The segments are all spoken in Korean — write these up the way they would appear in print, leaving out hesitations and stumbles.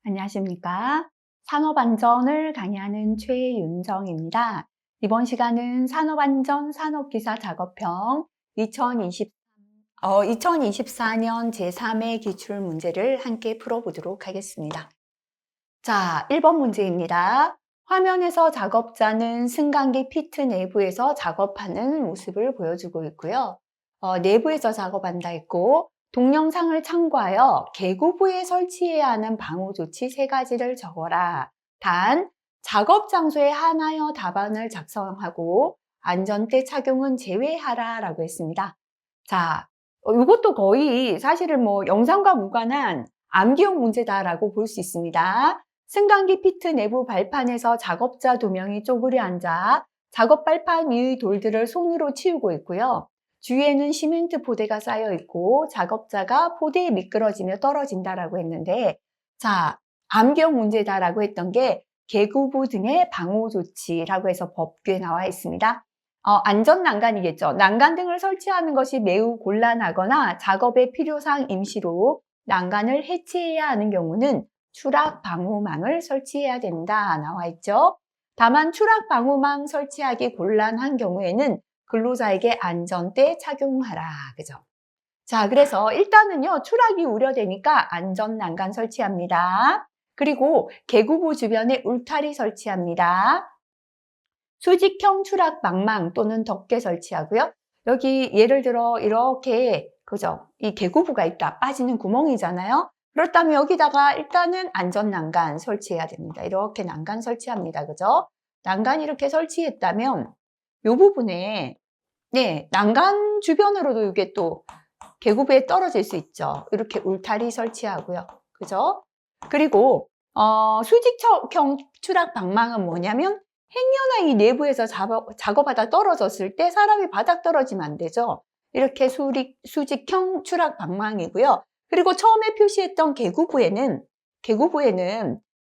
안녕하십니까. 산업안전을 강의하는 최윤정입니다. 이번 시간은 산업안전 산업기사 작업형 2024년 제3회 기출문제를 함께 풀어보도록 하겠습니다. 자, 1번 문제입니다. 화면에서 작업자는 승강기 피트 내부에서 작업하는 모습을 보여주고 있고요. 내부에서 작업한다 했고, 동영상을 참고하여 개구부에 설치해야 하는 방호 조치 3가지를 적어라. 단, 작업 장소에 한하여 답안을 작성하고 안전대 착용은 제외하라 라고 했습니다. 자, 이것도 거의 사실은 영상과 무관한 암기용 문제다라고 볼 수 있습니다. 승강기 피트 내부 발판에서 작업자 2명이 쪼그려 앉아 작업 발판 위의 돌들을 손으로 치우고 있고요. 주위에는 시멘트 포대가 쌓여 있고 작업자가 포대에 미끄러지며 떨어진다라고 했는데, 자, 암기용 문제다라고 했던 게 개구부 등의 방호 조치라고 해서 법규에 나와 있습니다. 안전 난간이겠죠. 난간 등을 설치하는 것이 매우 곤란하거나 작업의 필요상 임시로 난간을 해체해야 하는 경우는 추락 방호망을 설치해야 된다 나와 있죠. 다만 추락 방호망 설치하기 곤란한 경우에는 근로자에게 안전대 착용하라. 그죠? 자, 그래서 일단은요, 추락이 우려되니까 안전 난간 설치합니다. 그리고 개구부 주변에 울타리 설치합니다. 수직형 추락 방망 또는 덮개 설치하고요. 여기 예를 들어 이렇게, 그죠? 이 개구부가 있다. 빠지는 구멍이잖아요. 그렇다면 여기다가 일단은 안전 난간 설치해야 됩니다. 이렇게 난간 설치합니다. 그죠? 난간 이렇게 설치했다면 이 부분에, 네, 난간 주변으로도 이게 또 개구부에 떨어질 수 있죠. 이렇게 울타리 설치하고요. 그죠? 그리고 수직형 추락 방망은 뭐냐면 행여나 이 내부에서 작업하다 떨어졌을 때 사람이 바닥 떨어지면 안 되죠. 이렇게 수직형 추락 방망이고요. 그리고 처음에 표시했던 개구부에는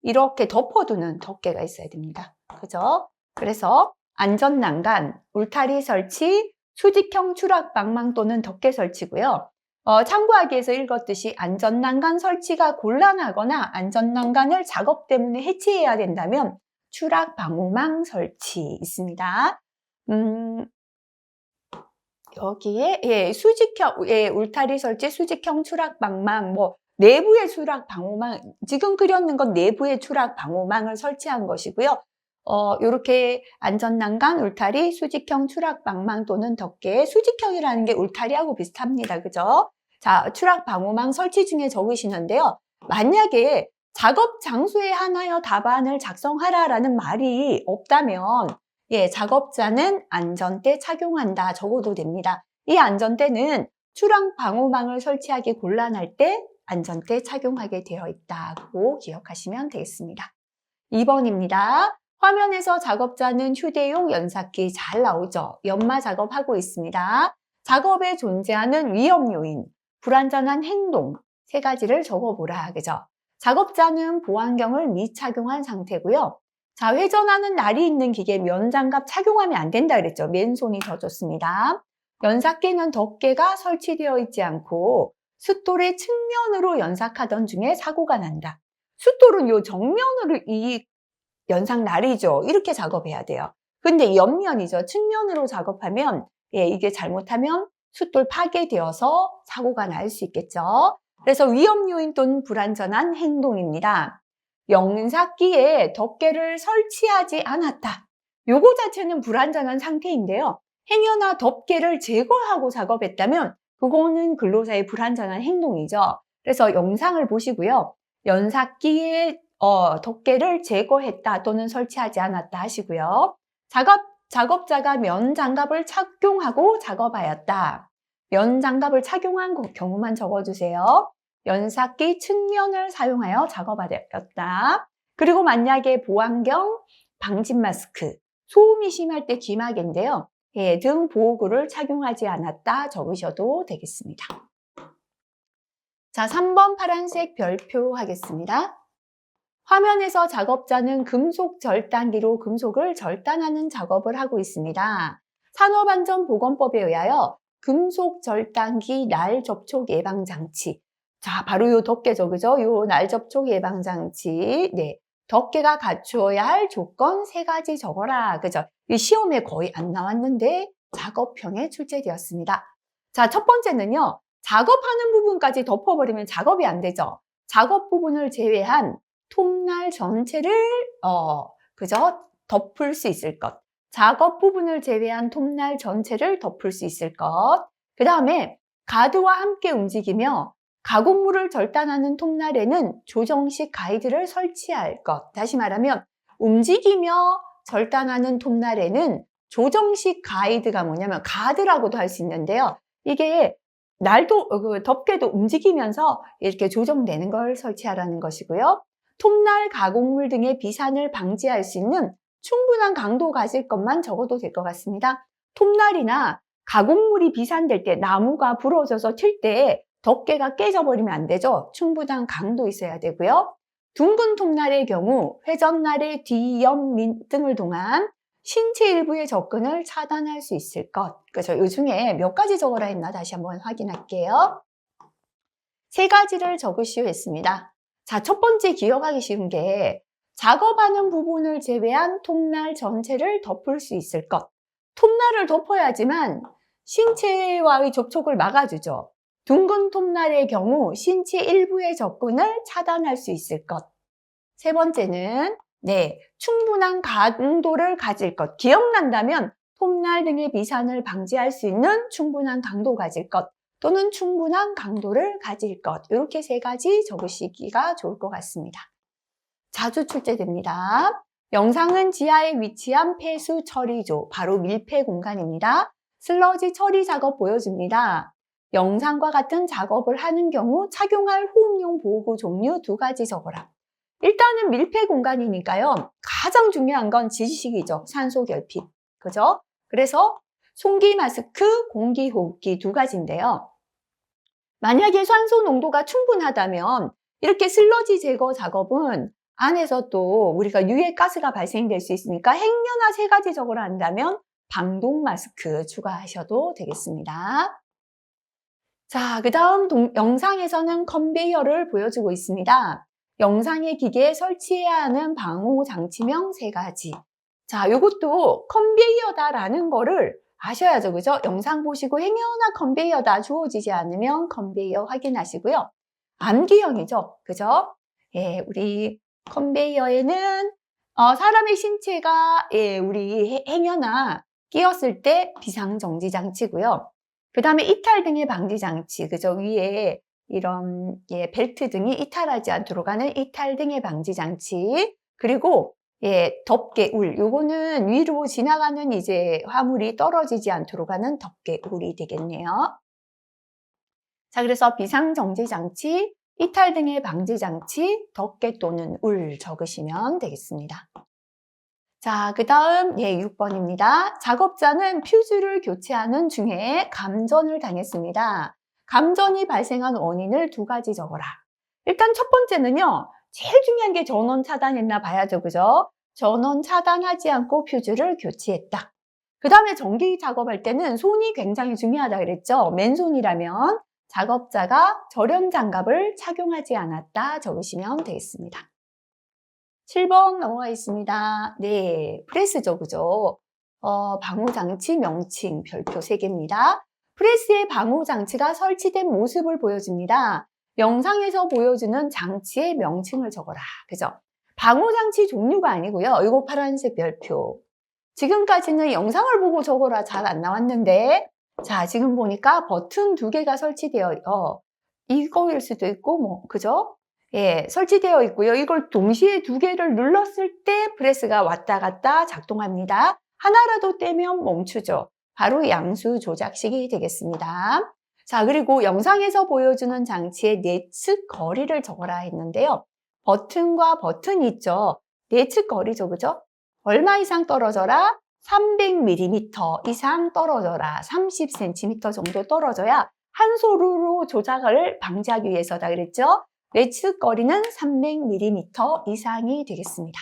이렇게 덮어두는 덮개가 있어야 됩니다. 그죠? 그래서 안전 난간, 울타리 설치, 수직형 추락 방망 또는 덮개 설치고요. 참고하기 위해서 읽었듯이 안전 난간 설치가 곤란하거나 안전 난간을 작업 때문에 해체해야 된다면 추락 방호망 설치 있습니다. 여기에 수직형 울타리 설치, 수직형 추락 방망, 내부의 추락 방호망, 지금 그렸는 건 내부의 추락 방호망을 설치한 것이고요. 요렇게 안전 난간, 울타리, 수직형 추락 방망 또는 덮개, 수직형이라는 게 울타리하고 비슷합니다. 그죠? 자, 추락 방호망 설치 중에 적으시는데요. 만약에 작업 장소에 한하여 답안을 작성하라라는 말이 없다면, 작업자는 안전대 착용한다 적어도 됩니다. 이 안전대는 추락 방호망을 설치하기 곤란할 때 안전대 착용하게 되어 있다고 기억하시면 되겠습니다. 2번입니다. 화면에서 작업자는 휴대용 연삭기 잘 나오죠? 연마 작업하고 있습니다. 작업에 존재하는 위험 요인, 불안전한 행동 3가지를 적어보라. 그죠? 작업자는 보안경을 미착용한 상태고요. 자, 회전하는 날이 있는 기계 면장갑 착용하면 안 된다 그랬죠? 맨손이 더 좋습니다. 연삭기는 덮개가 설치되어 있지 않고 숫돌의 측면으로 연삭하던 중에 사고가 난다. 숫돌은 요 정면으로 이 연삭 날이죠. 이렇게 작업해야 돼요. 근데 옆면이죠. 측면으로 작업하면 이게 잘못하면 숫돌 파괴되어서 사고가 날 수 있겠죠. 그래서 위험 요인 또는 불안전한 행동입니다. 연삭기에 덮개를 설치하지 않았다. 요거 자체는 불안전한 상태인데요. 행여나 덮개를 제거하고 작업했다면 그거는 근로자의 불안전한 행동이죠. 그래서 영상을 보시고요. 연삭기에 덮개를 제거했다 또는 설치하지 않았다 하시고요. 작업자가 면장갑을 착용하고 작업하였다. 면장갑을 착용한 경우만 적어주세요. 연삭기 측면을 사용하여 작업하였다. 그리고 만약에 보안경, 방진 마스크, 소음이 심할 때 귀마개인데요. 등 보호구를 착용하지 않았다 적으셔도 되겠습니다. 자, 3번 파란색 별표 하겠습니다. 화면에서 작업자는 금속 절단기로 금속을 절단하는 작업을 하고 있습니다. 산업안전보건법에 의하여 금속 절단기 날 접촉 예방 장치, 자, 바로 요 덮개죠. 그죠? 요 날 접촉 예방 장치. 네. 덮개가 갖추어야 할 조건 3가지 적어라. 그죠? 이 시험에 거의 안 나왔는데 작업형에 출제되었습니다. 자, 첫 번째는요. 작업하는 부분까지 덮어버리면 작업이 안 되죠. 작업 부분을 제외한 톱날 전체를 그죠? 덮을 수 있을 것. 작업 부분을 제외한 톱날 전체를 덮을 수 있을 것. 그 다음에 가드와 함께 움직이며 가공물을 절단하는 톱날에는 조정식 가이드를 설치할 것. 다시 말하면 움직이며 절단하는 톱날에는 조정식 가이드가 뭐냐면 가드라고도 할 수 있는데요. 이게 덮개도 움직이면서 이렇게 조정되는 걸 설치하라는 것이고요. 톱날 가공물 등의 비산을 방지할 수 있는 충분한 강도 가질 것만 적어도 될 것 같습니다. 톱날이나 가공물이 비산될 때 나무가 부러져서 튈 때 덮개가 깨져버리면 안 되죠. 충분한 강도 있어야 되고요. 둥근 톱날의 경우 회전날의 뒤옆 등을 통한 신체 일부의 접근을 차단할 수 있을 것. 그래서 이 중에 몇 가지 적어라 했나 다시 한번 확인할게요. 3가지를 적으시오 했습니다. 자, 첫 번째 기억하기 쉬운 게 작업하는 부분을 제외한 톱날 전체를 덮을 수 있을 것. 톱날을 덮어야지만 신체와의 접촉을 막아주죠. 둥근 톱날의 경우 신체 일부의 접근을 차단할 수 있을 것. 3번째는 충분한 강도를 가질 것. 기억난다면 톱날 등의 비산을 방지할 수 있는 충분한 강도 가질 것 또는 충분한 강도를 가질 것. 이렇게 3가지 적으시기가 좋을 것 같습니다. 자주 출제됩니다. 영상은 지하에 위치한 폐수 처리조, 바로 밀폐 공간입니다. 슬러지 처리 작업 보여줍니다. 영상과 같은 작업을 하는 경우 착용할 호흡용 보호구 종류 2가지 적어라. 일단은 밀폐 공간이니까요. 가장 중요한 건 지식이죠. 산소 결핍. 그죠? 그래서 송기 마스크, 공기 호흡기 2가지인데요. 만약에 산소 농도가 충분하다면 이렇게 슬러지 제거 작업은 안에서 또 우리가 유해 가스가 발생될 수 있으니까 행여나 3가지 적으라 한다면 방독 마스크 추가하셔도 되겠습니다. 자, 그 다음 영상에서는 컨베이어를 보여주고 있습니다. 영상의 기계에 설치해야 하는 방호 장치명 3가지. 자, 이것도 컨베이어다라는 거를 아셔야죠. 그죠? 영상 보시고 행여나 컨베이어다 주어지지 않으면 컨베이어 확인하시고요. 암기형이죠. 그죠? 예, 우리 컨베이어에는 사람의 신체가 우리 행여나 끼었을 때 비상정지 장치고요. 그 다음에 이탈 등의 방지 장치, 그죠? 위에 이런 벨트 등이 이탈하지 않도록 하는 이탈 등의 방지 장치. 그리고 덮개울, 요거는 위로 지나가는 이제 화물이 떨어지지 않도록 하는 덮개울이 되겠네요. 자, 그래서 비상정지 장치, 이탈 등의 방지 장치, 덮개 또는 울 적으시면 되겠습니다. 자, 그 다음 6번입니다. 작업자는 퓨즈를 교체하는 중에 감전을 당했습니다. 감전이 발생한 원인을 2가지 적어라. 일단 첫 번째는요. 제일 중요한 게 전원 차단했나 봐야죠. 그죠? 전원 차단하지 않고 퓨즈를 교체했다. 그 다음에 전기 작업할 때는 손이 굉장히 중요하다 그랬죠. 맨손이라면 작업자가 절연 장갑을 착용하지 않았다 적으시면 되겠습니다. 7번 넘어가겠습니다. 네, 프레스죠, 그죠? 방호장치 명칭 별표 3개입니다. 프레스에 방호장치가 설치된 모습을 보여줍니다. 영상에서 보여주는 장치의 명칭을 적어라. 그죠? 방호장치 종류가 아니고요. 이거 파란색 별표. 지금까지는 영상을 보고 적어라 잘 안 나왔는데, 자, 지금 보니까 버튼 2개가 설치되어, 이거일 수도 있고, 그죠? 예, 설치되어 있고요. 이걸 동시에 2개를 눌렀을 때 프레스가 왔다 갔다 작동합니다. 하나라도 떼면 멈추죠. 바로 양수 조작식이 되겠습니다. 자, 그리고 영상에서 보여주는 장치의 내측 거리를 적어라 했는데요. 버튼과 버튼이 있죠. 내측 거리죠, 그죠? 얼마 이상 떨어져라? 300mm 이상 떨어져라. 30cm 정도 떨어져야 한 소루로 조작을 방지하기 위해서다 그랬죠? 내측 거리는 300mm 이상이 되겠습니다.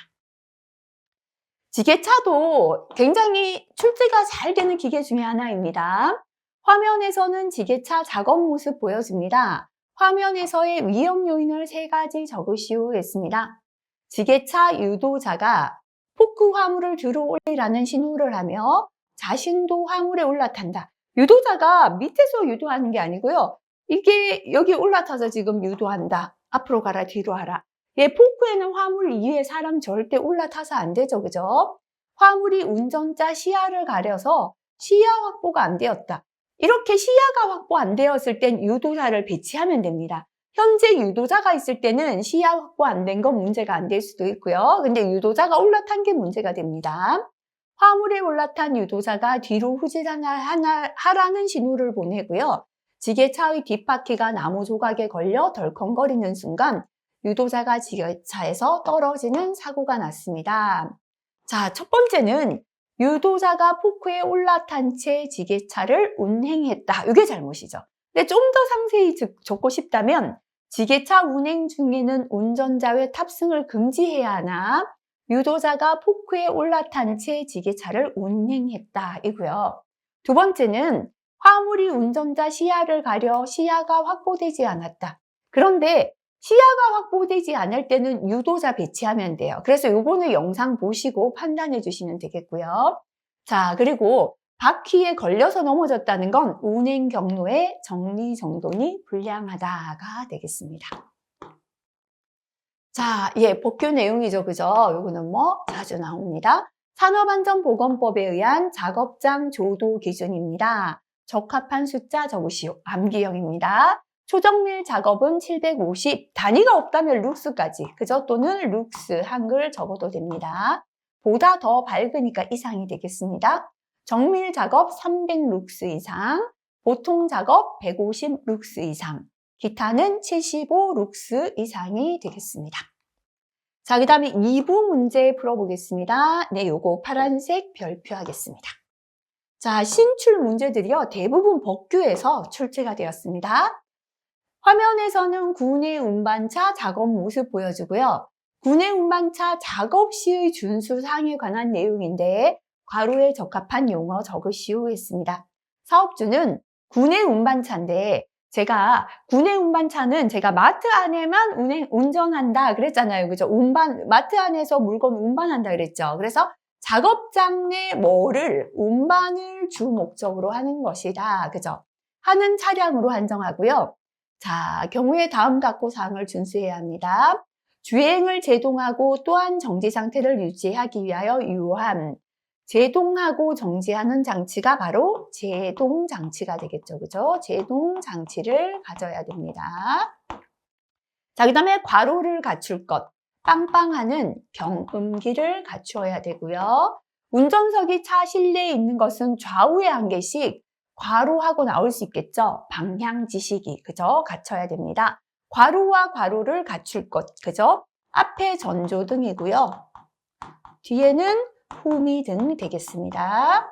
지게차도 굉장히 출제가 잘 되는 기계 중에 하나입니다. 화면에서는 지게차 작업 모습 보여줍니다. 화면에서의 위험 요인을 3가지 적으시오 했습니다. 지게차 유도자가 포크 화물을 들어 올리라는 신호를 하며 자신도 화물에 올라탄다. 유도자가 밑에서 유도하는 게 아니고요. 이게 여기 올라타서 지금 유도한다. 앞으로 가라, 뒤로 하라. 포크에는 화물 위에 사람 절대 올라타서 안 되죠. 그죠? 화물이 운전자 시야를 가려서 시야 확보가 안 되었다. 이렇게 시야가 확보 안 되었을 땐 유도자를 배치하면 됩니다. 현재 유도자가 있을 때는 시야 확보 안 된 건 문제가 안 될 수도 있고요. 근데 유도자가 올라탄 게 문제가 됩니다. 화물에 올라탄 유도자가 뒤로 후진하라는 신호를 보내고요. 지게차의 뒷바퀴가 나무 조각에 걸려 덜컹거리는 순간 유도자가 지게차에서 떨어지는 사고가 났습니다. 자, 첫 번째는 유도자가 포크에 올라탄 채 지게차를 운행했다. 이게 잘못이죠. 근데 좀 더 상세히 적고 싶다면 지게차 운행 중에는 운전자 외 탑승을 금지해야 하나 유도자가 포크에 올라탄 채 지게차를 운행했다 이고요. 두 번째는 화물이 운전자 시야를 가려 시야가 확보되지 않았다. 그런데 시야가 확보되지 않을 때는 유도자 배치하면 돼요. 그래서 요거는 영상 보시고 판단해 주시면 되겠고요. 자, 그리고 바퀴에 걸려서 넘어졌다는 건 운행 경로의 정리정돈이 불량하다가 되겠습니다. 자, 법규 내용이죠. 그죠? 요거는 자주 나옵니다. 산업안전보건법에 의한 작업장 조도 기준입니다. 적합한 숫자 적으시오. 암기형입니다. 초정밀 작업은 750, 단위가 없다면 룩스까지, 그죠? 또는 룩스, 한글 적어도 됩니다. 보다 더 밝으니까 이상이 되겠습니다. 정밀 작업 300 룩스 이상, 보통 작업 150 룩스 이상, 기타는 75 룩스 이상이 되겠습니다. 자, 그 다음에 2부 문제 풀어보겠습니다. 네, 요거 파란색 별표 하겠습니다. 자, 신출 문제들이요. 대부분 법규에서 출제가 되었습니다. 화면에서는 구내 운반차 작업 모습 보여주고요. 구내 운반차 작업 시의 준수 사항에 관한 내용인데 괄호에 적합한 용어 적으시오 했습니다. 사업주는 구내 운반차인데 제가 구내 운반차는 제가 마트 안에만 운전한다 그랬잖아요. 그죠? 마트 안에서 물건 운반한다 그랬죠. 그래서 작업장 내 운반을 주 목적으로 하는 것이다. 그죠? 하는 차량으로 한정하고요. 자, 경우에 다음 각호 사항을 준수해야 합니다. 주행을 제동하고 또한 정지 상태를 유지하기 위하여 유효한 제동하고 정지하는 장치가 바로 제동 장치가 되겠죠. 그죠? 제동 장치를 가져야 됩니다. 자, 그 다음에 괄호를 갖출 것. 빵빵하는 경음기를 갖추어야 되고요. 운전석이 차 실내에 있는 것은 좌우에 한 개씩 괄호하고 나올 수 있겠죠. 방향 지시기, 그죠? 갖춰야 됩니다. 괄호와 괄호를 갖출 것, 그죠? 앞에 전조등이고요. 뒤에는 후미등 되겠습니다.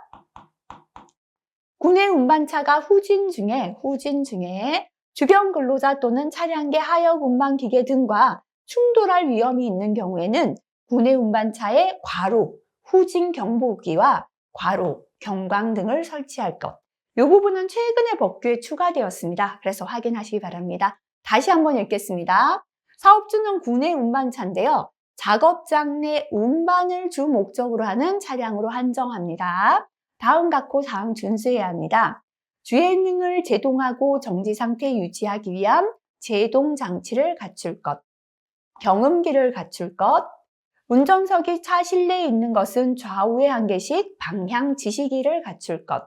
구내 운반차가 후진 중에 주변 근로자 또는 차량계 하역 운반 기계 등과 충돌할 위험이 있는 경우에는 구내 운반차에 괄호, 후진 경보기와 괄호, 경광등을 설치할 것. 이 부분은 최근에 법규에 추가되었습니다. 그래서 확인하시기 바랍니다. 다시 한번 읽겠습니다. 사업주는 구내 운반차인데요. 작업장 내 운반을 주 목적으로 하는 차량으로 한정합니다. 다음 각호 사항 준수해야 합니다. 주행을 제동하고 정지 상태 유지하기 위한 제동 장치를 갖출 것, 경음기를 갖출 것, 운전석이 차 실내에 있는 것은 좌우에 한 개씩 방향 지시기를 갖출 것,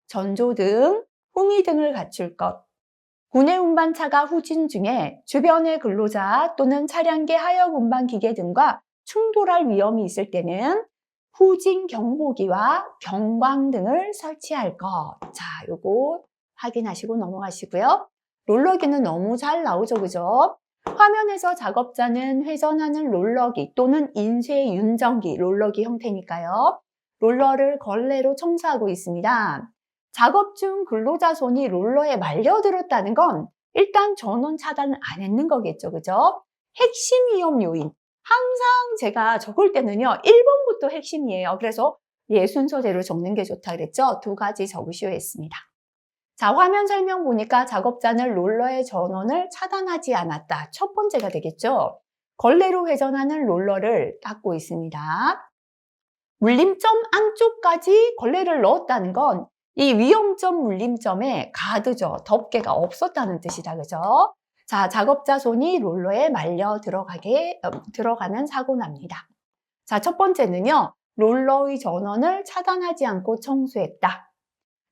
전조등, 후미등을 갖출 것, 구내 운반차가 후진 중에 주변의 근로자 또는 차량계 하역 운반 기계 등과 충돌할 위험이 있을 때는 후진 경보기와 경광등을 설치할 것. 자, 요거 확인하시고 넘어가시고요. 롤러기는 너무 잘 나오죠, 그죠? 화면에서 작업자는 회전하는 롤러기 또는 인쇄 윤정기, 롤러기 형태니까요. 롤러를 걸레로 청소하고 있습니다. 작업 중 근로자 손이 롤러에 말려들었다는 건 일단 전원 차단을 안 했는 거겠죠. 그죠? 핵심 위험 요인. 항상 제가 적을 때는요. 1번부터 핵심이에요. 그래서 순서대로 적는 게 좋다 그랬죠. 2가지 적으시오 했습니다. 자, 화면 설명 보니까 작업자는 롤러의 전원을 차단하지 않았다. 첫 번째가 되겠죠. 걸레로 회전하는 롤러를 닦고 있습니다. 물림점 안쪽까지 걸레를 넣었다는 건 이 위험점 물림점에 가드죠. 덮개가 없었다는 뜻이다. 그죠? 자, 작업자 손이 롤러에 말려 들어가는 사고 납니다. 자, 첫 번째는요. 롤러의 전원을 차단하지 않고 청소했다.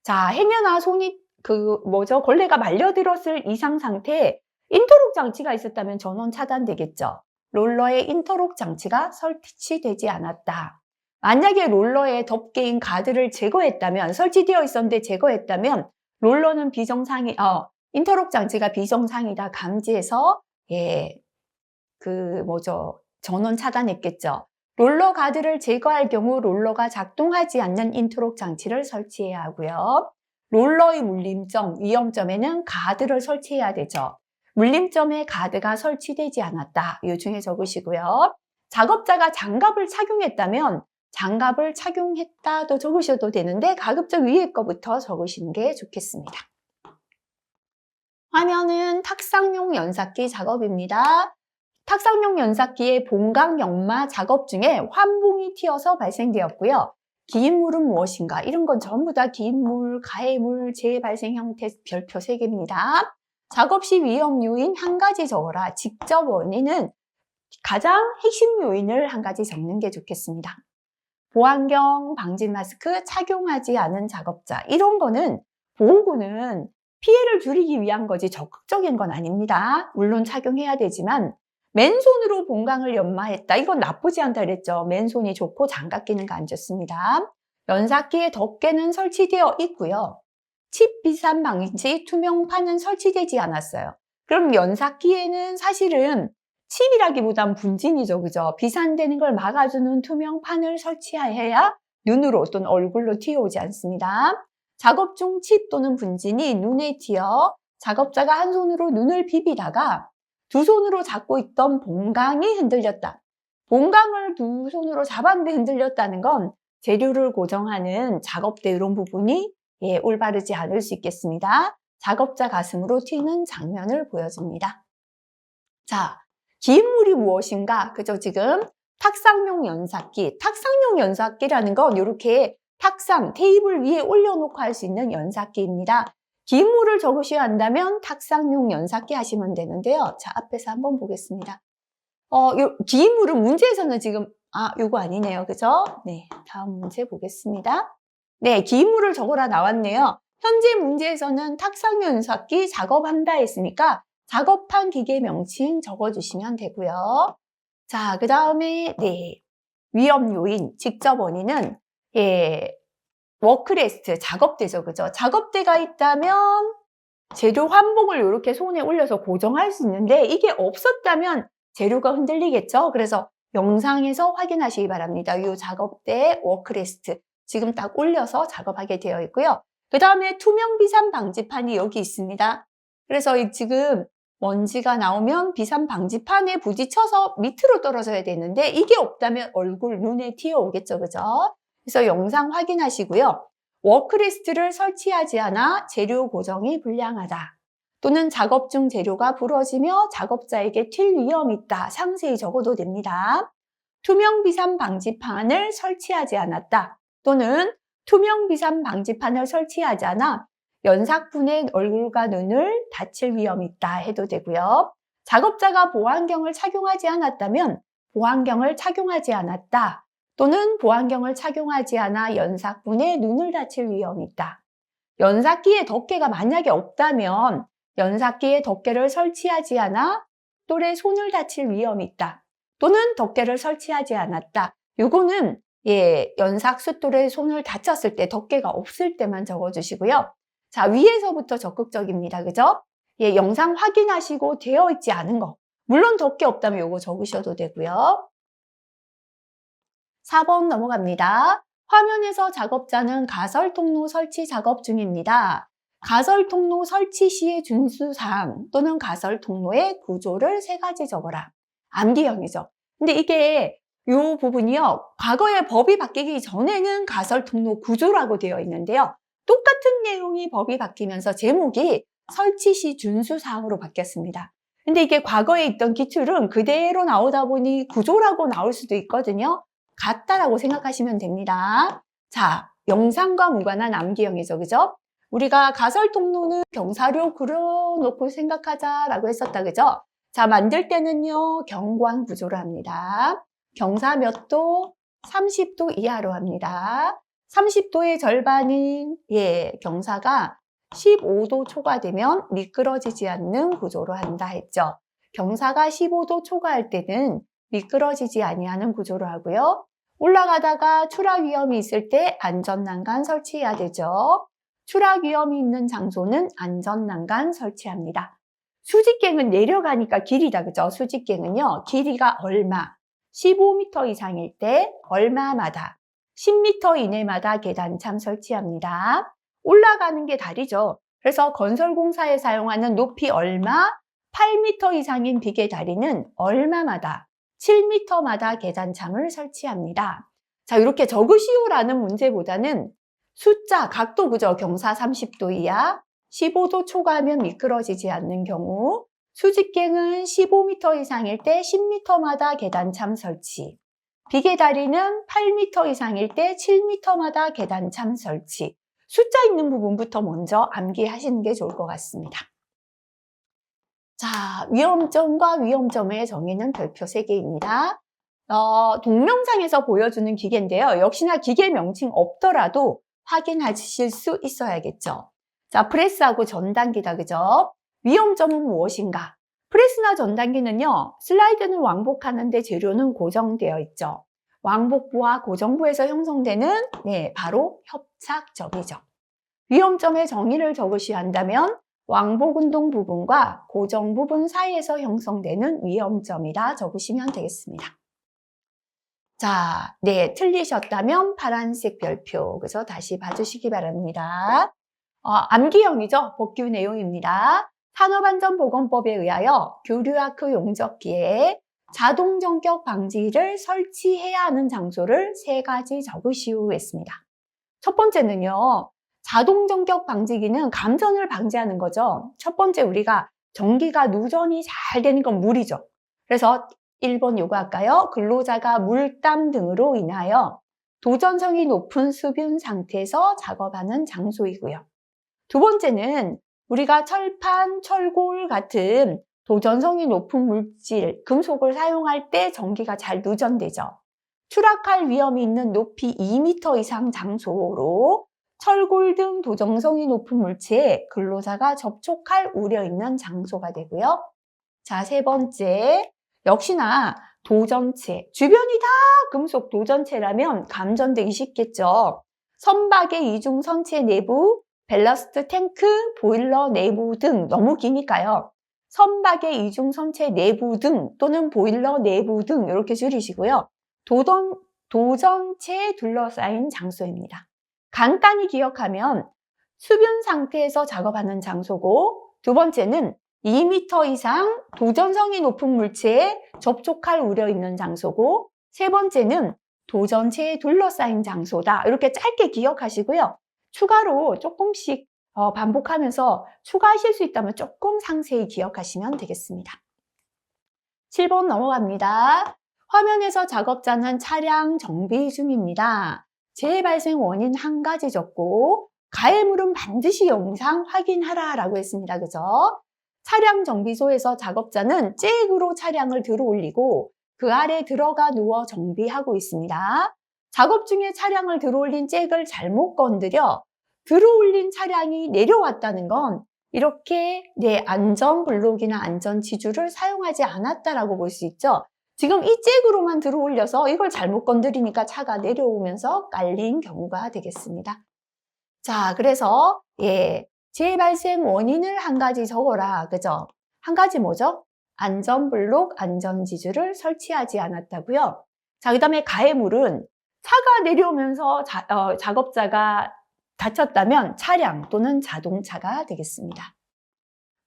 자, 행여나 손이 걸레가 말려들었을 이상 상태에 인터록 장치가 있었다면 전원 차단되겠죠. 롤러에 인터록 장치가 설치되지 않았다. 만약에 롤러에 덮개인 가드를 제거했다면, 설치되어 있었는데 제거했다면, 롤러는 인터록 장치가 비정상이다 감지해서, 전원 차단했겠죠. 롤러 가드를 제거할 경우 롤러가 작동하지 않는 인터록 장치를 설치해야 하고요. 롤러의 물림점, 위험점에는 가드를 설치해야 되죠. 물림점에 가드가 설치되지 않았다. 이 중에 적으시고요. 작업자가 장갑을 착용했다면 장갑을 착용했다도 적으셔도 되는데 가급적 위에 거부터 적으시는 게 좋겠습니다. 화면은 탁상용 연삭기 작업입니다. 탁상용 연삭기의 봉강 연마 작업 중에 환봉이 튀어서 발생되었고요. 기인물은 무엇인가? 이런 건 전부 다 기인물, 가해물, 재발생 형태 별표 3개입니다. 작업 시 위험 요인 한 가지 적어라. 직접 원인은 가장 핵심 요인을 한 가지 적는 게 좋겠습니다. 보안경, 방진 마스크 착용하지 않은 작업자. 이런 거는 보호구는 피해를 줄이기 위한 거지 적극적인 건 아닙니다. 물론 착용해야 되지만 맨손으로 봉강을 연마했다. 이건 나쁘지 않다 그랬죠. 맨손이 좋고 장갑 끼는 거 안 좋습니다. 연삭기에 덮개는 설치되어 있고요. 칩 비산 방지 투명판은 설치되지 않았어요. 그럼 연삭기에는 사실은 칩이라기보단 분진이죠. 그죠? 비산되는 걸 막아주는 투명판을 설치해야 눈으로 또는 얼굴로 튀어오지 않습니다. 작업 중 칩 또는 분진이 눈에 튀어 작업자가 한 손으로 눈을 비비다가 두 손으로 잡고 있던 봉강이 흔들렸다. 봉강을 두 손으로 잡았는데 흔들렸다는 건 재료를 고정하는 작업대 이런 부분이 올바르지 않을 수 있겠습니다. 작업자 가슴으로 튀는 장면을 보여줍니다. 자, 기인물이 무엇인가? 그죠? 지금 탁상용 연삭기. 탁상용 연삭기라는 건 이렇게 탁상, 테이블 위에 올려놓고 할 수 있는 연삭기입니다. 기인물을 적으셔야 한다면 탁상용 연삭기 하시면 되는데요. 자, 앞에서 한번 보겠습니다. 기인물은 문제에서는 지금, 요거 아니네요. 그죠? 네, 다음 문제 보겠습니다. 네, 기인물을 적어라 나왔네요. 현재 문제에서는 탁상용 연삭기 작업한다 했으니까 작업한 기계 명칭 적어주시면 되고요. 자, 그 다음에, 위험 요인, 직접 원인은, 워크레스트, 작업대죠. 그죠? 작업대가 있다면 재료 환봉을 이렇게 손에 올려서 고정할 수 있는데 이게 없었다면 재료가 흔들리겠죠? 그래서 영상에서 확인하시기 바랍니다. 이 작업대 워크레스트 지금 딱 올려서 작업하게 되어 있고요. 그 다음에 투명 비산 방지판이 여기 있습니다. 그래서 지금 먼지가 나오면 비산 방지판에 부딪혀서 밑으로 떨어져야 되는데 이게 없다면 얼굴, 눈에 튀어오겠죠. 그죠? 그래서 영상 확인하시고요. 워크레스트를 설치하지 않아 재료 고정이 불량하다. 또는 작업 중 재료가 부러지며 작업자에게 튈 위험이 있다. 상세히 적어도 됩니다. 투명 비산 방지판을 설치하지 않았다. 또는 투명 비산 방지판을 설치하지 않아 연삭분의 얼굴과 눈을 다칠 위험이 있다 해도 되고요. 작업자가 보안경을 착용하지 않았다면 보안경을 착용하지 않았다. 또는 보안경을 착용하지 않아 연삭분의 눈을 다칠 위험이 있다. 연삭기에 덮개가 만약에 없다면 연삭기에 덮개를 설치하지 않아 또래 손을 다칠 위험이 있다. 또는 덮개를 설치하지 않았다. 요거는 연삭 숫돌에 손을 다쳤을 때 덮개가 없을 때만 적어주시고요. 자, 위에서부터 적극적입니다. 그죠? 영상 확인하시고 되어 있지 않은 거. 물론 덮개 없다면 요거 적으셔도 되고요. 4번 넘어갑니다. 화면에서 작업자는 가설 통로 설치 작업 중입니다. 가설 통로 설치 시의 준수사항 또는 가설 통로의 구조를 3가지 적어라. 암기형이죠. 근데 이게 이 부분이요. 과거에 법이 바뀌기 전에는 가설 통로 구조라고 되어 있는데요. 똑같은 내용이 법이 바뀌면서 제목이 설치 시 준수 사항으로 바뀌었습니다. 근데 이게 과거에 있던 기출은 그대로 나오다 보니 구조라고 나올 수도 있거든요. 같다라고 생각하시면 됩니다. 자, 영상과 무관한 암기형이죠. 그죠? 우리가 가설 통로는 경사로 그려놓고 생각하자라고 했었다. 그죠? 자, 만들 때는요, 경광 구조로 합니다. 경사 몇 도? 30도 이하로 합니다. 30도의 절반인 경사가 15도 초과되면 미끄러지지 않는 구조로 한다 했죠. 경사가 15도 초과할 때는 미끄러지지 아니하는 구조로 하고요. 올라가다가 추락 위험이 있을 때 안전난간 설치해야 되죠. 추락 위험이 있는 장소는 안전난간 설치합니다. 수직갱은 내려가니까 길이다. 그죠? 수직갱은요. 길이가 얼마, 15m 이상일 때 얼마마다, 10m 이내마다 계단참 설치합니다. 올라가는 게 다리죠. 그래서 건설공사에 사용하는 높이 얼마, 8m 이상인 비계 다리는 얼마마다, 7m마다 계단참을 설치합니다. 자, 이렇게 적으시오라는 문제보다는 숫자, 각도 그죠? 경사 30도 이하, 15도 초과하면 미끄러지지 않는 경우, 수직갱은 15m 이상일 때 10m마다 계단참 설치, 비계다리는 8m 이상일 때 7m마다 계단참 설치. 숫자 있는 부분부터 먼저 암기하시는 게 좋을 것 같습니다. 자, 위험점과 위험점의 정의는 별표 3개입니다. 동영상에서 보여주는 기계인데요. 역시나 기계 명칭 없더라도 확인하실 수 있어야겠죠. 자, 프레스하고 전단기다. 그죠? 위험점은 무엇인가? 프레스나 전단기는요, 슬라이드는 왕복하는데 재료는 고정되어 있죠. 왕복부와 고정부에서 형성되는 바로 협착점이죠. 위험점의 정의를 적으셔야 한다면 왕복 운동 부분과 고정 부분 사이에서 형성되는 위험점이라 적으시면 되겠습니다. 자, 틀리셨다면 파란색 별표, 그래서 다시 봐주시기 바랍니다. 암기형이죠. 복규 내용입니다. 산업안전보건법에 의하여 교류아크 용접기에 자동전격 방지를 설치해야 하는 장소를 3가지 적으시오 했습니다. 첫 번째는요, 자동전격 방지기는 감전을 방지하는 거죠. 첫 번째 우리가 전기가 누전이 잘 되는 건 물이죠. 그래서 1번 요거 할까요? 근로자가 물땀 등으로 인하여 도전성이 높은 수분 상태에서 작업하는 장소이고요. 두 번째는 우리가 철판, 철골 같은 도전성이 높은 물질, 금속을 사용할 때 전기가 잘 누전되죠. 추락할 위험이 있는 높이 2m 이상 장소로 철골 등 도전성이 높은 물체에 근로자가 접촉할 우려 있는 장소가 되고요. 자, 세 번째, 역시나 도전체, 주변이 다 금속 도전체라면 감전되기 쉽겠죠. 선박의 이중 선체 내부, 밸러스트 탱크, 보일러 내부 등 너무 기니까요. 선박의 이중 선체 내부 등 또는 보일러 내부 등 이렇게 줄이시고요. 도전체에 둘러싸인 장소입니다. 간단히 기억하면 수변 상태에서 작업하는 장소고, 두 번째는 2m 이상 도전성이 높은 물체에 접촉할 우려 있는 장소고, 세 번째는 도전체에 둘러싸인 장소다. 이렇게 짧게 기억하시고요. 추가로 조금씩 반복하면서 추가하실 수 있다면 조금 상세히 기억하시면 되겠습니다. 7번 넘어갑니다. 화면에서 작업자는 차량 정비 중입니다. 재해 발생 원인 한 가지 적고 가해물은 반드시 영상 확인하라라고 했습니다. 그죠? 차량 정비소에서 작업자는 잭으로 차량을 들어 올리고 그 아래 들어가 누워 정비하고 있습니다. 작업 중에 차량을 들어 올린 잭을 잘못 건드려 들어 올린 차량이 내려왔다는 건 이렇게 안전블록이나 안전지주를 사용하지 않았다라고 볼 수 있죠. 지금 이 잭으로만 들어 올려서 이걸 잘못 건드리니까 차가 내려오면서 깔린 경우가 되겠습니다. 자, 그래서 재해 발생 원인을 한 가지 적어라. 그죠? 한 가지 뭐죠? 안전블록, 안전지주를 설치하지 않았다고요. 자, 그 다음에 가해물은 차가 내려오면서 작업자가 다쳤다면 차량 또는 자동차가 되겠습니다.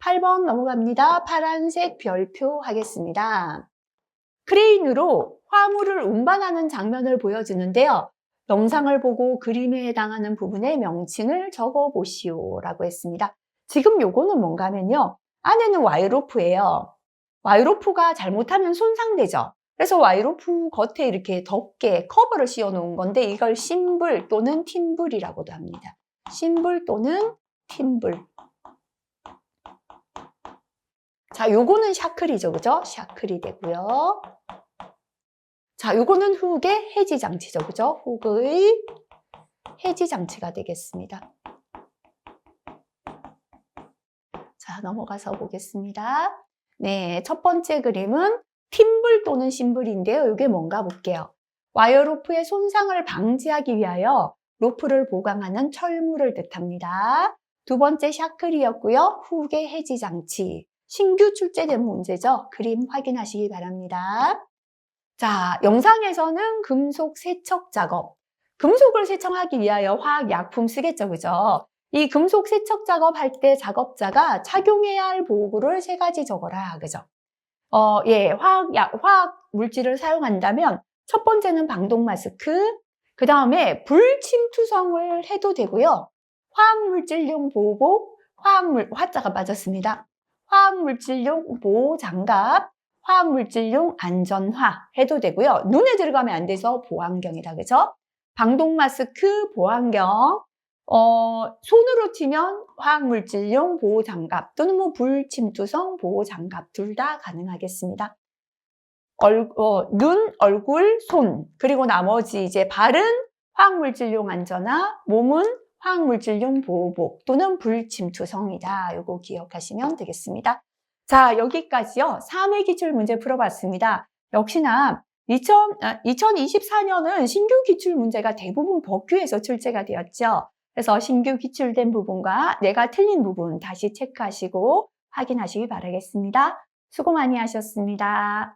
8번 넘어갑니다. 파란색 별표 하겠습니다. 크레인으로 화물을 운반하는 장면을 보여주는데요. 영상을 보고 그림에 해당하는 부분의 명칭을 적어보시오 라고 했습니다. 지금 요거는 뭔가 하면요. 안에는 와이로프예요. 와이로프가 잘못하면 손상되죠. 그래서 와이로프 겉에 이렇게 덮개, 커버를 씌워 놓은 건데 이걸 심불 또는 팀불이라고도 합니다. 심불 또는 팀불. 자, 요거는 샤클이죠. 그죠? 샤클이 되고요. 자, 요거는 훅의 해지 장치죠. 그죠? 훅의 해지 장치가 되겠습니다. 자, 넘어가서 보겠습니다. 네, 첫 번째 그림은 팀불 또는 심불인데요. 이게 뭔가 볼게요. 와이어 로프의 손상을 방지하기 위하여 로프를 보강하는 철물을 뜻합니다. 두 번째 샤클이었고요. 훅의 해지 장치. 신규 출제된 문제죠. 그림 확인하시기 바랍니다. 자, 영상에서는 금속 세척 작업. 금속을 세척하기 위하여 화학 약품 쓰겠죠. 그죠? 이 금속 세척 작업할 때 작업자가 착용해야 할 보호구를 3가지 적어라. 그죠? 예, 화학 물질을 사용한다면 첫 번째는 방독 마스크, 그 다음에 불침투성을 해도 되고요. 화학물질용 보호복, 화자가 빠졌습니다. 화학물질용 보호 장갑, 화학물질용 안전화 해도 되고요. 눈에 들어가면 안 돼서 보안경이다. 그죠? 방독 마스크, 보안경, 손으로 치면 화학물질용 보호장갑 또는 뭐 불침투성 보호장갑 둘 다 가능하겠습니다. 눈, 얼굴, 손 그리고 나머지 이제 발은 화학물질용 안전화, 몸은 화학물질용 보호복 또는 불침투성이다. 요거 기억하시면 되겠습니다. 자, 여기까지요. 3회 기출 문제 풀어봤습니다. 역시나 2024년은 신규 기출 문제가 대부분 법규에서 출제가 되었죠. 그래서 신규 기출된 부분과 내가 틀린 부분 다시 체크하시고 확인하시기 바라겠습니다. 수고 많이 하셨습니다.